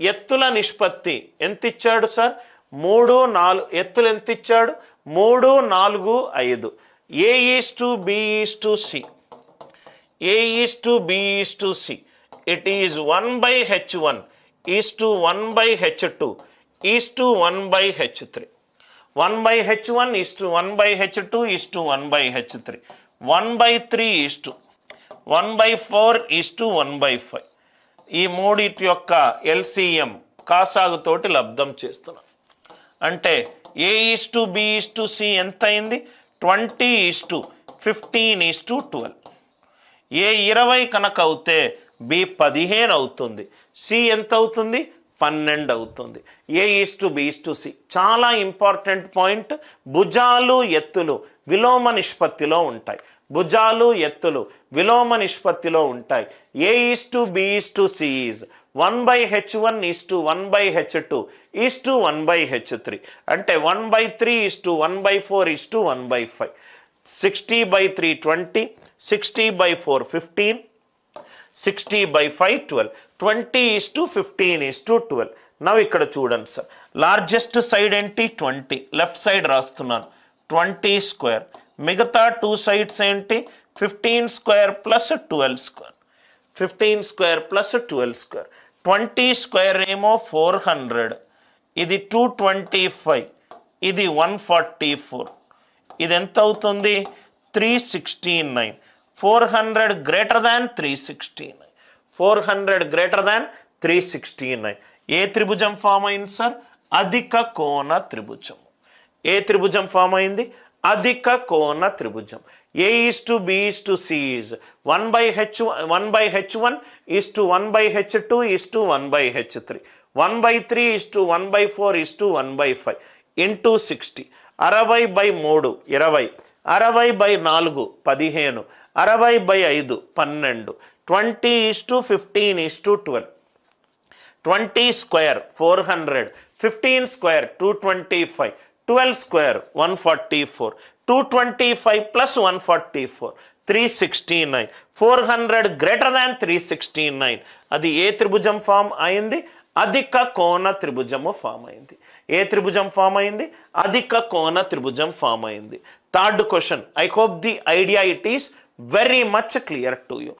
ఎత్తుల నిష్పత్తి ఎంత ఇచ్చాడు సార్? 3, 4. ఎత్తులు ఎంత ఇచ్చాడు? 3, 4, 5. A:B:C. A:B:C. It is 1/H1 is to 1/H2 is to 1/H3. 1/H1 is to 1/H2 is to 1/H3. 1/3 is to 1/4 is to 1/5. ఈ మూడిటి యొక్క LCM కాసాగుతోటి లబ్ధం చేస్తున్నాం. అంటే A:B:C ఎంత అయింది? 20:15:12. A:20 కనుక అవుతే B:15 అవుతుంది. C ఎంత అవుతుంది? 12 అవుతుంది. A:B:C. చాలా ఇంపార్టెంట్ పాయింట్. భుజాలు ఎత్తులు విలోమ నిష్పత్తిలో ఉంటాయి. భుజాలు ఎత్తులు విలోమ నిష్పత్తిలో ఉంటాయి. A:B:C is 1/H1 is to 1/H2 is to 1/H3. అంటే 1/3 is to 1/4 is to 1/5. 60/3 20, 60/4 15, 60/5 12. 20 is to 15 is to 12. Now ఇక్కడ చూడండి సార్, లార్జెస్ట్ సైడ్ ఏంటి? 20. లెఫ్ట్ సైడ్ రాస్తున్నాను 20 స్క్వేర్. మిగతా 2 సైడ్స్ ఏంటి? 15 square plus 12 square. 15 square plus 12 square. 20 square ఏమో 400, ఇది 225, ఇది 144. ఇది ఎంత అవుతుంది? 369. 400 గ్రేటర్ దాన్ 369. 400 greater than 369. ఏ త్రిభుజం ఫామ్ అయింది సార్? అధిక కోణ త్రిభుజం. ఏ త్రిభుజం ఫామ్ అయింది? అధిక కోణ త్రిభుజం. A:B:C is 1/H1 is to 1/H2 is to 1/H3. 1/3 is to 1/4 is to 1/5 into 60. 60/3 20. 60/4 15. 60/5 12. 20 is to 15 is to 12. 20 square 400. 15 square 225. 12 square 144. 225 plus 144 369. 400 greater than 369. అది ఏ త్రిభుజం ఫామ్ అయింది? అధిక కోణ త్రిభుజము ఫామ్ అయింది. ఏ త్రిభుజం ఫామ్ అయింది? అధిక కోణ త్రిభుజం ఫామ్ అయింది. Third question. I hope the idea it is very much clear to you.